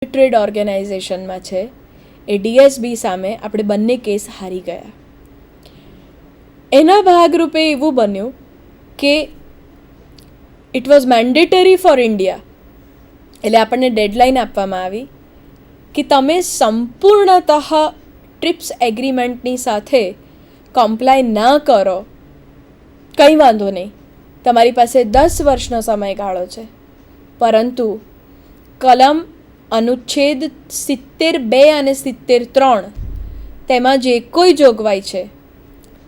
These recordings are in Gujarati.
ટ્રેડ ઓર્ગેનાઇઝેશનમાં છે એ DSB સામે આપણે બંને કેસ હારી ગયા. એના ભાગરૂપે એવું બન્યું કે it was mandatory for India, એટલે આપણને ડેડલાઇન આપવામાં આવી કે તમે સંપૂર્ણતઃ ટ્રિપ્સ એગ્રીમેન્ટની સાથે કમ્પ્લાય ના કરો, કંઈ વાંધો નહીં, તમારી પાસે 10 વર્ષનો સમયગાળો છે, પરંતુ કલમ અનુચ્છેદ 72 અને 73 તેમાં જે કોઈ જોગવાઈ છે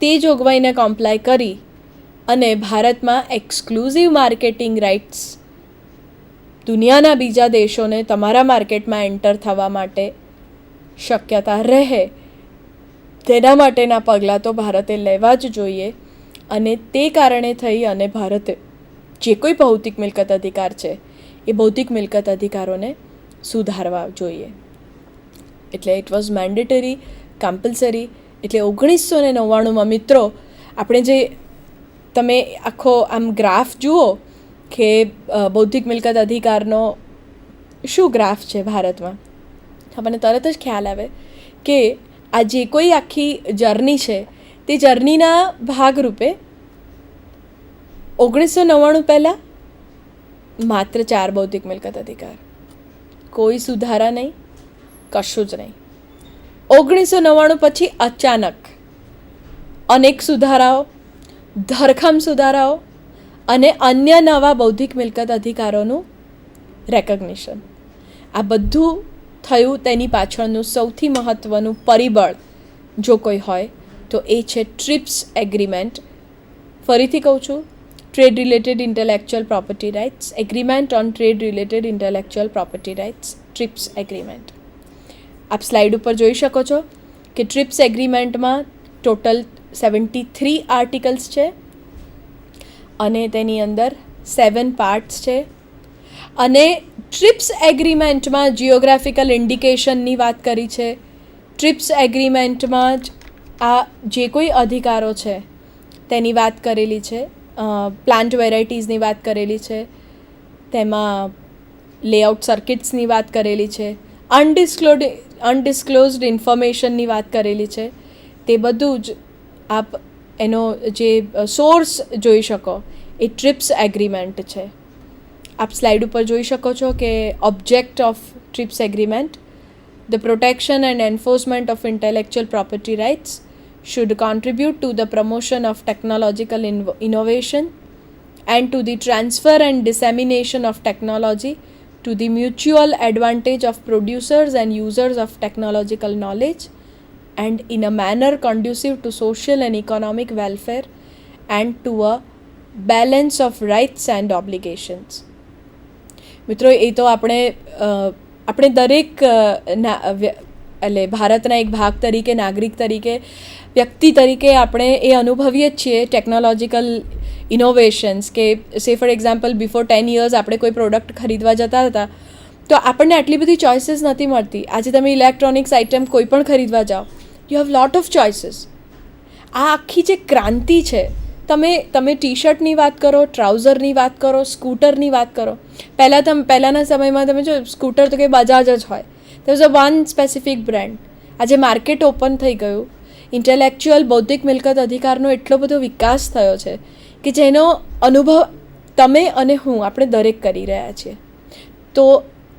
તે જોગવાઈને કમ્પ્લાય કરી અને ભારતમાં એક્સક્લુઝિવ માર્કેટિંગ રાઇટ્સ દુનિયાના બીજા દેશોને તમારા માર્કેટમાં એન્ટર થવા માટે શક્યતા રહે, તેના માટેના પગલાં તો ભારતે લેવા જ જોઈએ. અને તે કારણે થઈ અને ભારતે જે કોઈ ભૌતિક મિલકત અધિકાર છે એ ભૌતિક મિલકત અધિકારોને સુધારવા જોઈએ. એટલે ઇટ વોઝ મેન્ડેટરી, કમ્પલસરી. એટલે 1999માં મિત્રો આપણે જે તમે આખો આમ ગ્રાફ જુઓ કે બૌદ્ધિક મિલકત અધિકારનો શું ગ્રાફ છે ભારતમાં, આપણને તરત જ ખ્યાલ આવે કે આ જે કોઈ આખી જર્ની છે તે જર્નીના ભાગરૂપે 1999 પહેલાં માત્ર 4 બૌદ્ધિક મિલકત અધિકાર, કોઈ સુધારા નહીં, કશું જ નહીં. 1999 પછી અચાનક અનેક સુધારાઓ, ધરખમ સુધારાઓ અને અન્ય નવા બૌદ્ધિક મિલકત અધિકારોનું રેકગ્નિશન, આ બધું થયું. તેની પાછળનું સૌથી મહત્ત્વનું પરિબળ જો કોઈ હોય તો એ છે ટ્રિપ્સ એગ્રીમેન્ટ. ફરીથી કહું છું, trade related intellectual property rights agreement on trade related intellectual property rights, TRIPS agreement. આપ સ્લાઇડ ઉપર જોઈ શકો છો કે ટ્રિપ્સ એગ્રીમેન્ટમાં ટોટલ 73 આર્ટિકલ્સ છે અને તેની અંદર 7 પાર્ટ્સ છે. અને ટ્રિપ્સ એગ્રીમેન્ટમાં જિયોગ્રાફિકલ ઇન્ડિકેશનની વાત કરી છે. ટ્રિપ્સ એગ્રીમેન્ટમાં જ આ જે કોઈ અધિકારો છે તેની વાત કરેલી છે. પ્લાન્ટ વેરાયટીઝની વાત કરેલી છે, તેમાં લેઆઉટ સર્કિટ્સની વાત કરેલી છે, અનડિસ્ક્લોઝડ ઇન્ફોર્મેશનની વાત કરેલી છે. તે બધું જ આપ એનો જે સોર્સ જોઈ શકો એ ટ્રિપ્સ એગ્રીમેન્ટ છે. આપ સ્લાઇડ ઉપર જોઈ શકો છો કે object of TRIPS agreement, the protection and enforcement of intellectual property rights should contribute to the promotion of technological innovation and to the transfer and dissemination of technology to the mutual advantage of producers and users of technological knowledge and in a manner conducive to social and economic welfare and to a balance of rights and obligations. મિત્રો, એ તો આપણે દરેક એટલે ભારતના એક ભાગ તરીકે, નાગરિક તરીકે, વ્યક્તિ તરીકે આપણે એ અનુભવીએ જ છીએ. ટેકનોલોજીકલ ઇનોવેશન્સ કે સે ફોર એક્ઝામ્પલ બિફોર 10 years આપણે કોઈ પ્રોડક્ટ ખરીદવા જતા હતા તો આપણને આટલી બધી ચોઇસીસ નથી મળતી. આજે તમે ઇલેક્ટ્રોનિક્સ આઇટમ કોઈ પણ ખરીદવા જાઓ, you have lot of choices. આ આખી જે ક્રાંતિ છે, તમે ટી શર્ટની વાત કરો, ટ્રાઉઝરની વાત કરો, સ્કૂટરની વાત કરો. પહેલાંના સમયમાં તમે જો સ્કૂટર તો કે બજાજ જ હોય, there was a one specific brand. આજે માર્કેટ ઓપન થઈ ગયું. ઇન્ટેલેક્ચ્યુઅલ બૌદ્ધિક મિલકત અધિકારનો એટલો બધો વિકાસ થયો છે કે જેનો અનુભવ તમે અને હું આપણે દરેક કરી રહ્યા છીએ. તો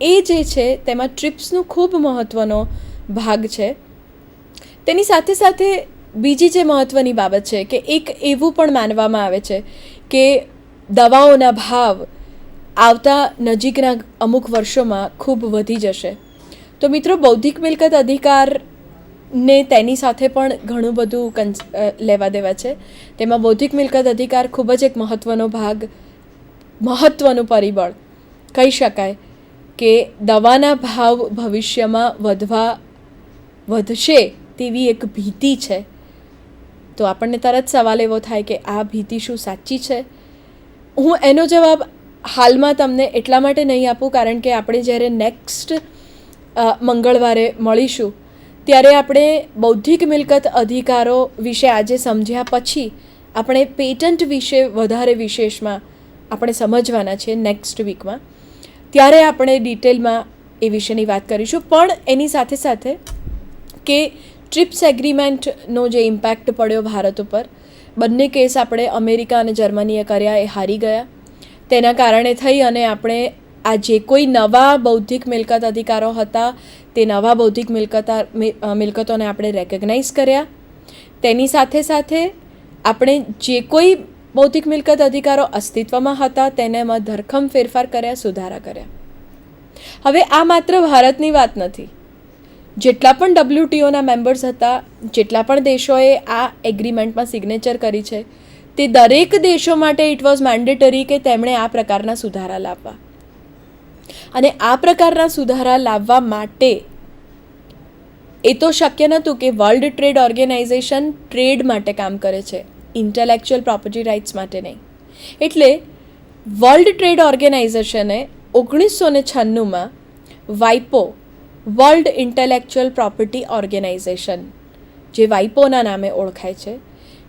એ જે છે તેમાં ટ્રિપ્સનું ખૂબ મહત્ત્વનો ભાગ છે. તેની સાથે સાથે બીજી જે મહત્ત્વની બાબત છે કે એક એવું પણ માનવામાં આવે છે કે દવાઓના ભાવ આવતા નજીકના અમુક વર્ષોમાં ખૂબ વધી જશે. તો મિત્રો, બૌદ્ધિક મિલકત અધિકારને તેની સાથે પણ ઘણું બધું લેવા દેવા છે. તેમાં બૌદ્ધિક મિલકત અધિકાર ખૂબ જ એક મહત્ત્વનો ભાગ, મહત્ત્વનું પરિબળ કહી શકાય કે દવાના ભાવ ભવિષ્યમાં વધશે તેવી એક ભીતિ છે. તો આપણને તરત સવાલ એવો થાય કે આ ભીતિ શું સાચી છે? હું એનો જવાબ હાલમાં તમને એટલા માટે નહીં આપું કારણ કે આપણે જ્યારે નેક્સ્ટ મંગળવારે મળીશું ત્યારે આપણે બૌદ્ધિક મિલકત અધિકારો વિશે આજે સમજ્યા પછી આપણે પેટન્ટ વિશે વધારે વિશેષમાં આપણે સમજવાના છીએ નેક્સ્ટ વીકમાં. ત્યારે આપણે ડિટેલમાં એ વિશેની વાત કરીશું. પણ એની સાથે સાથે કે ટ્રિપ્સ એગ્રીમેન્ટનો જે ઇમ્પેક્ટ પડ્યો ભારત ઉપર, બંને કેસ આપણે અમેરિકા અને જર્મનીએ કર્યા એ હારી ગયા. તેના કારણે થઈ અને આપણે આ જે કોઈ નવા બૌદ્ધિક મિલકત અધિકારો હતા તે નવા બૌદ્ધિક મિલકતોને આપણે રેકગ્નાઇઝ કર્યા. તેની સાથે સાથે આપણે જે કોઈ બૌદ્ધિક મિલકત અધિકારો અસ્તિત્વમાં હતા તેનામાં ધરખમ ફેરફાર કર્યા, સુધારા કર્યા. હવે આ માત્ર ભારતની વાત નથી. જેટલા પણ WTOના મેમ્બર્સ હતા, જેટલા પણ દેશોએ આ એગ્રીમેન્ટમાં સિગ્નેચર કરી છે, તે દરેક દેશો માટે ઇટ વોઝ મેન્ડેટરી કે તેમણે આ પ્રકારના સુધારા લાવવા. અને આ પ્રકારના સુધારા લાવવા માટે એ તો શક્ય નહોતું કે વર્લ્ડ ટ્રેડ ઓર્ગેનાઇઝેશન ટ્રેડ માટે કામ કરે છે, ઇન્ટેલેક્ચ્યુઅલ પ્રોપર્ટી રાઇટ્સ માટે નહીં. એટલે વર્લ્ડ ટ્રેડ ઓર્ગેનાઇઝેશને 1996માં વાઇપો, વર્લ્ડ ઇન્ટેલેક્ચ્યુઅલ પ્રોપર્ટી ઓર્ગેનાઇઝેશન, જે વાઇપોના નામે ઓળખાય છે,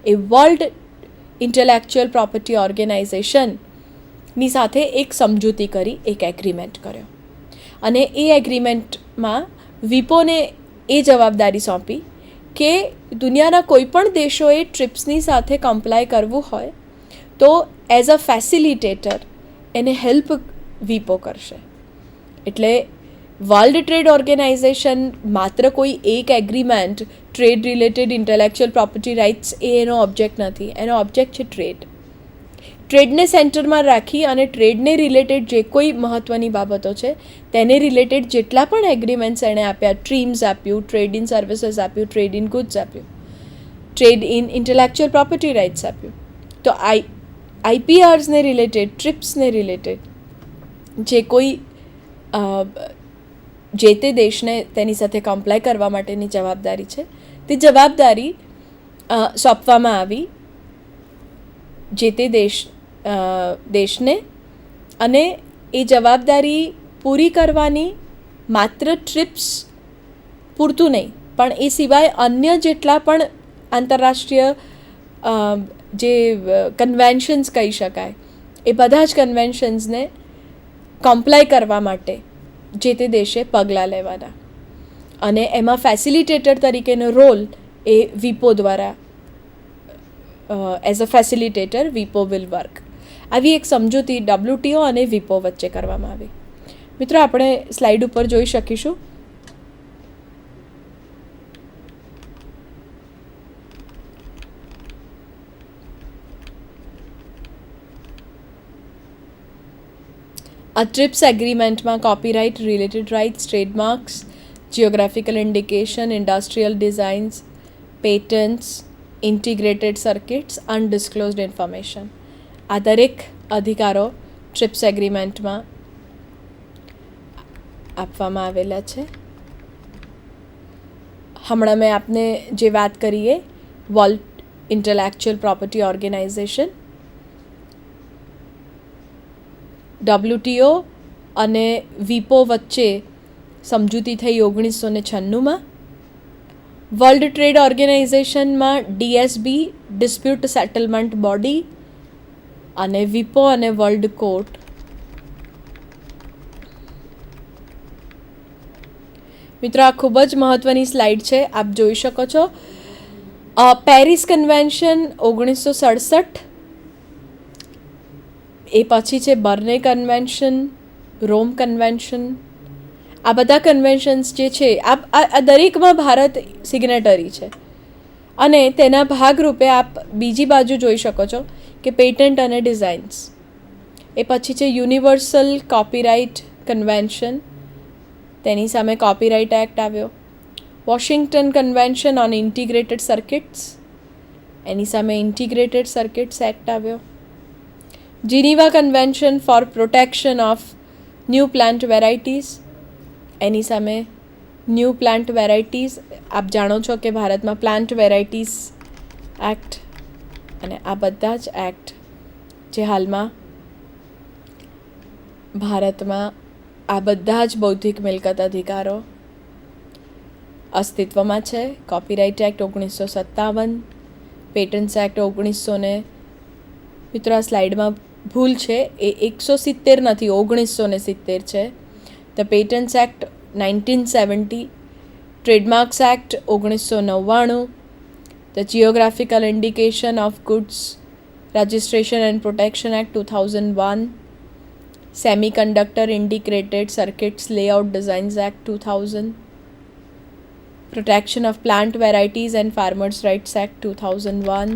એ વર્લ્ડ ઇન્ટેલેક્ચ્યુઅલ પ્રોપર્ટી ઓર્ગેનાઇઝેશનની સાથે એક સમજૂતી કરી, એક એગ્રીમેન્ટ કર્યો. અને એ એગ્રીમેન્ટમાં વિપોને એ જવાબદારી સોંપી કે દુનિયાના કોઈ પણ દેશોએ ટ્રિપ્સની સાથે કમ્પ્લાય કરવું હોય તો એઝ અ ફેસિલિટેટર એને હેલ્પ વિપો કરશે. એટલે વર્લ્ડ ટ્રેડ ઓર્ગેનાઇઝેશન માત્ર કોઈ એક agreement, trade related intellectual property rights એ એનો ઓબ્જેક્ટ નથી. એનો ઓબ્જેક્ટ છે ટ્રેડ. ટ્રેડને સેન્ટરમાં રાખી અને ટ્રેડને રિલેટેડ જે કોઈ મહત્ત્વની બાબતો છે તેને રિલેટેડ જેટલા પણ એગ્રીમેન્ટ્સ એણે આપ્યા, ટ્રીમ્સ આપ્યું, ટ્રેડ ઇન સર્વિસીસ આપ્યું, ટ્રેડ ઇન ગુડ્સ આપ્યું, trade in intellectual property rights આપ્યું, તો IPRને રિલેટેડ, ટ્રિપ્સને રિલેટેડ જે કોઈ જે તે દેશને તેની સાથે કમ્પ્લાય કરવા માટેની જવાબદારી છે, તે જવાબદારી સોંપવામાં આવી જે તે દેશને. અને એ જવાબદારી પૂરી કરવાની માત્ર ટ્રિપ્સ પૂરતું નહીં, પણ એ સિવાય અન્ય જેટલા પણ આંતરરાષ્ટ્રીય જે કન્વેન્શન્સ કહી શકાય, એ બધા જ કન્વેન્શન્સને કમ્પ્લાય કરવા માટે જે તે દેશે પગલાં લેવાના. અને એમાં ફેસિલિટેટર તરીકેનો રોલ એ વિપો દ્વારા, એઝ અ ફેસિલિટેટર વિપો વિલ વર્ક. આવી એક સમજૂતી WTO અને વિપો વચ્ચે કરવામાં આવી. મિત્રો, આપણે સ્લાઇડ ઉપર જોઈ શકીશું આ ટ્રિપ્સ એગ્રીમેન્ટમાં copyright, related rights, trademarks, geographical indication, industrial designs, patents, integrated circuits, undisclosed information, આ દરેક અધિકારો ટ્રિપ્સ એગ્રીમેન્ટમાં આપવામાં આવેલા છે. હમણાં મેં આપને જે વાત કરીએ, world intellectual property organisation, WTO અને વિપો વચ્ચે સમજૂતી થઈ 1996માં. વર્લ્ડ ટ્રેડ ઓર્ગેનાઇઝેશનમાં DSB, ડિસ્પ્યુટ સેટલમેન્ટ બોડી, અને વિપો અને વર્લ્ડ કોર્ટ. મિત્રો, આ ખૂબ જ મહત્ત્વની સ્લાઇડ છે, આપ જોઈ શકો છો. પેરિસ કન્વેન્શન 1967, એ પછી છે બર્ને કન્વેન્શન, રોમ કન્વેન્શન. આ બધા કન્વેન્શન્સ જે છે, આ દરેકમાં ભારત સિગ્નેટરી છે. અને તેના ભાગરૂપે આપ બીજી બાજુ જોઈ શકો છો કે પેટન્ટ અને ડિઝાઇન્સ. એ પછી છે યુનિવર્સલ કોપીરાઇટ કન્વેન્શન, તેની સામે કોપીરાઇટ એક્ટ આવ્યો. Washington convention on integrated circuits, એની સામે ઇન્ટિગ્રેટેડ સર્કિટ્સ એક્ટ આવ્યો. Geneva convention for protection of new plant varieties, એની સામે ન્યૂ પ્લાન્ટ વેરાયટીઝ. આપ જાણો છો કે ભારતમાં પ્લાન્ટ વેરાયટીઝ એક્ટ અને આ બધા જ એક્ટ જે હાલમાં ભારતમાં આ બધા જ બૌદ્ધિક મિલકત અધિકારો અસ્તિત્વમાં છે. કોપીરાઇટ એક્ટ 1957, પેટન્ટ્સ એક્ટ 1900 મિત્રો, આ સ્લાઇડમાં ભૂલ છે, એ 170 નથી, 1970 છે. The patents act 1970, trademarks act 1999, the geographical indication of goods registration and protection act 2001, semiconductor integrated circuits layout designs act 2000, protection of plant varieties and farmers rights act 2001.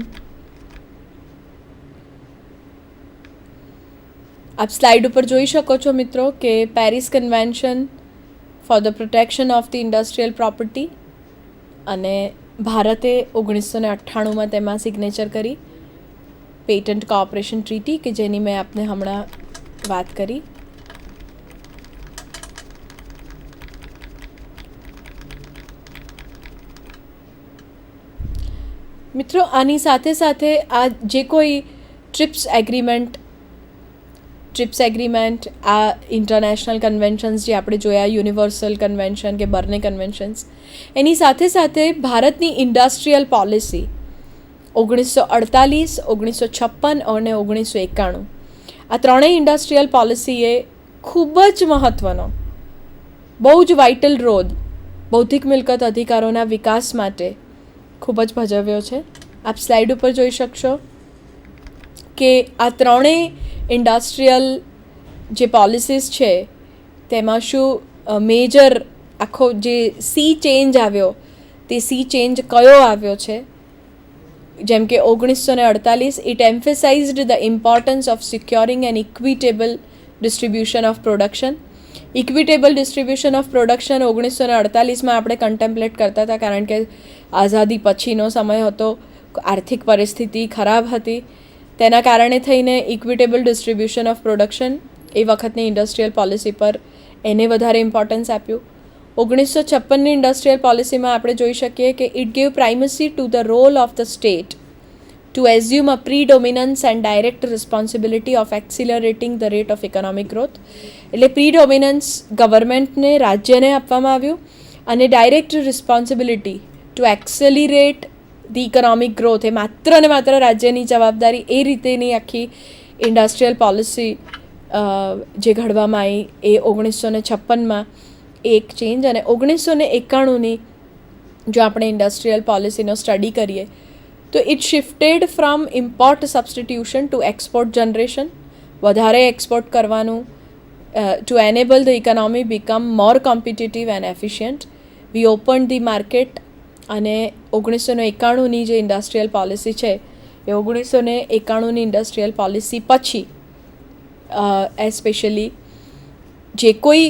આપ સ્લાઇડ ઉપર જોઈ શકો છો મિત્રો કે Paris convention for the protection of the industrial property, અને ભારતે 1998માં તેમાં સિગ્નેચર કરી પેટન્ટ કોઓપરેશન ટ્રીટી, કે જેની મેં આપને હમણાં વાત કરી. મિત્રો આની સાથે સાથે આ જે કોઈ ટ્રિપ્સ એગ્રીમેન્ટ, આ ઇન્ટરનેશનલ કન્વેન્શન્સ જે આપણે જોયા, યુનિવર્સલ કન્વેન્શન કે બર્ને કન્વેન્શન્સ, એની સાથે સાથે ભારતની ઇન્ડસ્ટ્રીયલ પોલિસી 1948, 1956 અને 1991, આ ત્રણેય ઇન્ડસ્ટ્રીયલ પોલિસીએ ખૂબ જ મહત્ત્વનો, બહુ જ વાઇટલ રોલ બૌદ્ધિક મિલકત અધિકારોના વિકાસ માટે ખૂબ જ ભજવ્યો છે. આપ સ્લાઇડ ઉપર જોઈ શકશો કે આ ત્રણેય ઇન્ડસ્ટ્રીયલ જે પોલિસીસ છે તેમાં શું મેજર આખો જે સી ચેન્જ આવ્યો, તે સી ચેન્જ કયો આવ્યો છે. જેમ કે 1948, it emphasised the importance of securing an equitable distribution of production. Equitable distribution of production 1948માં આપણે કન્ટેમ્પલેટ કરતા હતા, કારણ કે આઝાદી પછીનો સમય હતો, આર્થિક પરિસ્થિતિ ખરાબ હતી, તેના કારણે થઈને ઇક્વિટેબલ ડિસ્ટ્રીબ્યુશન ઓફ પ્રોડક્શન એ વખતની ઇન્ડસ્ટ્રીયલ પોલિસી પર એને વધારે ઇમ્પોર્ટન્સ આપ્યું. 1956ની ઇન્ડસ્ટ્રીયલ પોલિસીમાં આપણે જોઈ શકીએ કે it gave primacy to the role of the state to assume a predominance and direct responsibility of accelerating the rate of economic growth. એટલે પ્રીડોમિનન્સ ગવર્મેન્ટને, રાજ્યને આપવામાં આવ્યું, અને direct responsibility to accelerate the economic growth એ માત્ર ને માત્ર રાજ્યની જવાબદારી. એ રીતેની આખી ઇન્ડસ્ટ્રીયલ પોલિસી જે ઘડવામાં આવી એ 1956માં એક ચેન્જ. અને 1991ની જો આપણે ઇન્ડસ્ટ્રીયલ પોલિસીનો સ્ટડી કરીએ તો it shifted from import substitution to export generation, વધારે એક્સપોર્ટ કરવાનું, to enable the economy become more competitive and efficient. We open the market. અને 1991ની જે ઇન્ડસ્ટ્રીયલ પોલિસી છે એ 1991ની ઇન્ડસ્ટ્રીયલ પોલિસી પછી એસ્પેશિયલી જે કોઈ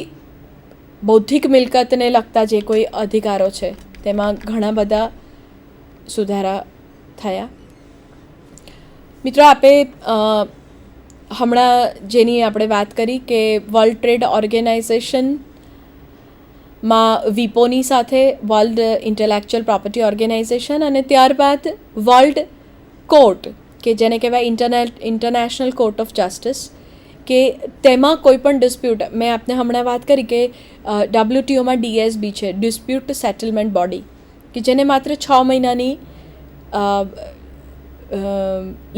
બૌદ્ધિક મિલકતને લગતા જે કોઈ અધિકારો છે તેમાં ઘણા બધા સુધારા થયા. મિત્રો, આપે હમણાં જેની આપણે વાત કરી કે વર્લ્ડ ટ્રેડ ઓર્ગેનાઇઝેશનમાં વિપોની સાથે વર્લ્ડ ઇન્ટેલેક્ચ્યુઅલ પ્રોપર્ટી ઓર્ગેનાઇઝેશન, અને ત્યારબાદ વર્લ્ડ કોર્ટ કે જેને કહેવાય ઇન્ટરનેશનલ કોર્ટ ઓફ જસ્ટિસ, કે તેમાં કોઈ પણ ડિસ્પ્યુટ, મેં આપને હમણાં વાત કરી કે WTOમાં DSB છે, ડિસ્પ્યુટ સેટલમેન્ટ બોડી, કે જેને માત્ર 6 મહિનાની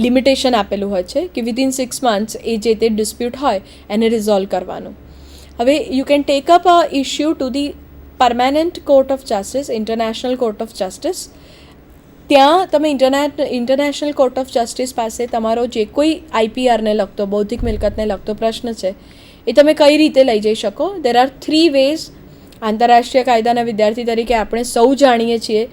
લિમિટેશન આપેલું હોય છે કે વિધિન 6 months એ જે તે ડિસ્પ્યુટ હોય એને રિઝોલ્વ કરવાનું. હવે you can take up a issue to the permanent court of justice, international court of justice. ત્યાં તમે ઇન્ટરનેશનલ કોર્ટ ઓફ જસ્ટિસ પાસે તમારો જે કોઈ IPRને લગતો, બૌદ્ધિક મિલકતને લગતો પ્રશ્ન છે એ તમે કઈ રીતે લઈ જઈ શકો. There are 3 ways. આંતરરાષ્ટ્રીય કાયદાના વિદ્યાર્થી તરીકે આપણે સૌ જાણીએ છીએ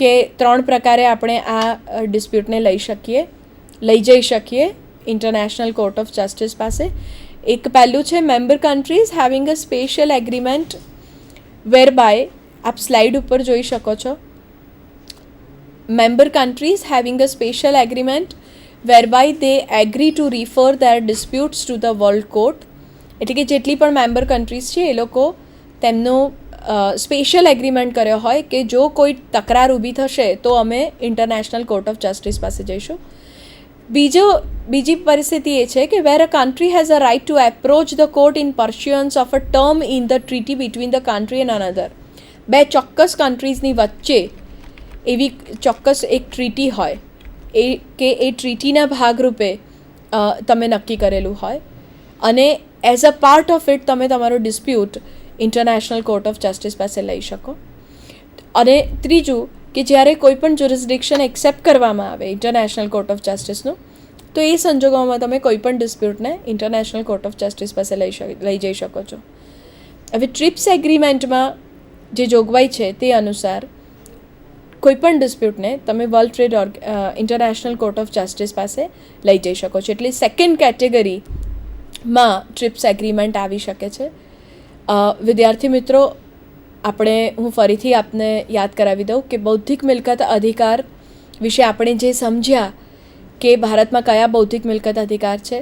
કે 3 પ્રકારે આપણે આ ડિસ્પ્યુટને લઈ જઈ શકીએ ઇન્ટરનેશનલ કોર્ટ ઓફ જસ્ટિસ પાસે. એક પહેલું છે member countries having a special agreement whereby, આપ સ્લાઇડ ઉપર જોઈ શકો છો, member countries having a special agreement whereby they agree to refer their disputes to the world court. એટલે કે જેટલી પણ મેમ્બર કન્ટ્રીઝ છે એ લોકો તેમનો સ્પેશિયલ એગ્રીમેન્ટ કર્યો હોય કે જો કોઈ તકરાર ઊભી થશે તો અમે ઇન્ટરનેશનલ કોર્ટ ઓફ જસ્ટિસ પાસે જઈશું. બીજી પરિસ્થિતિ એ છે કે where a country has a right to approach the court in pursuance of a term in the treaty between the country and another. બે ચોક્કસ કન્ટ્રીઝની વચ્ચે એવી ચોક્કસ એક ટ્રીટી હોય એ કે એ ટ્રીટીના ભાગરૂપે તમે નક્કી કરેલું હોય, અને as a part of it તમે તમારો dispute international court of justice પાસે લઈ શકો. અને ત્રીજું કે જ્યારે કોઈ પણ જ્યુરિસ્ડિક્શન એક્સેપ્ટ કરવામાં આવે ઇન્ટરનેશનલ કોર્ટ ઓફ જસ્ટિસનું, તો એ સંજોગોમાં તમે કોઈ પણ ડિસ્પ્યુટને ઇન્ટરનેશનલ કોર્ટ ઓફ જસ્ટિસ પાસે લઈ જઈ શકો છો. હવે ટ્રિપ્સ એગ્રીમેન્ટમાં જે જોગવાઈ છે તે અનુસાર કોઈપણ ડિસ્પ્યુટને તમે world trade international court of justice પાસે લઈ જઈ શકો છો. એટલે સેકન્ડ કેટેગરીમાં ટ્રિપ્સ એગ્રીમેન્ટ આવી શકે છે. વિદ્યાર્થી મિત્રો, હું ફરીથી આપને યાદ કરાવી દઉં કે બૌદ્ધિક મિલકત અધિકાર વિશે આપણે જે સમજ્યા કે ભારતમાં કયા બૌદ્ધિક મિલકત અધિકાર છે,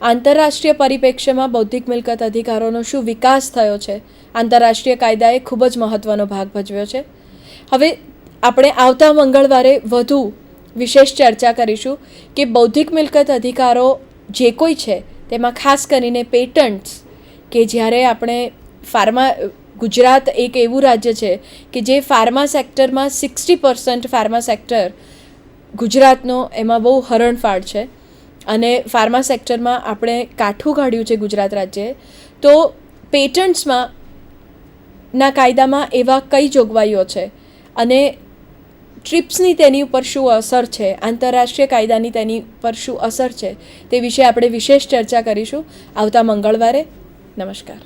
આંતરરાષ્ટ્રીય પરિપ્રેક્ષ્યમાં બૌદ્ધિક મિલકત અધિકારોનો શું વિકાસ થયો છે, આંતરરાષ્ટ્રીય કાયદાએ ખૂબ જ મહત્ત્વનો ભાગ ભજવ્યો છે. હવે આપણે આવતા મંગળવારે વધુ વિશેષ ચર્ચા કરીશું કે બૌદ્ધિક મિલકત અધિકારો જે કોઈ છે તેમાં ખાસ કરીને પેટન્ટ્સ, કે જ્યારે આપણે ગુજરાત એક એવું રાજ્ય છે કે જે ફાર્મા સેક્ટરમાં 60% ફાર્મા સેક્ટર ગુજરાતનો એમાં બહુ હરણફાળ છે, અને ફાર્મા સેક્ટરમાં આપણે કાઠું કાઢ્યું છે ગુજરાત રાજ્યએ. તો પેટન્ટ્સમાં ના કાયદામાં એવા કઈ જોગવાઈઓ છે અને ટ્રિપ્સની તેની ઉપર શું અસર છે, આંતરરાષ્ટ્રીય કાયદાની તેની પર શું અસર છે, તે વિશે આપણે વિશેષ ચર્ચા કરીશું આવતા મંગળવારે. નમસ્કાર.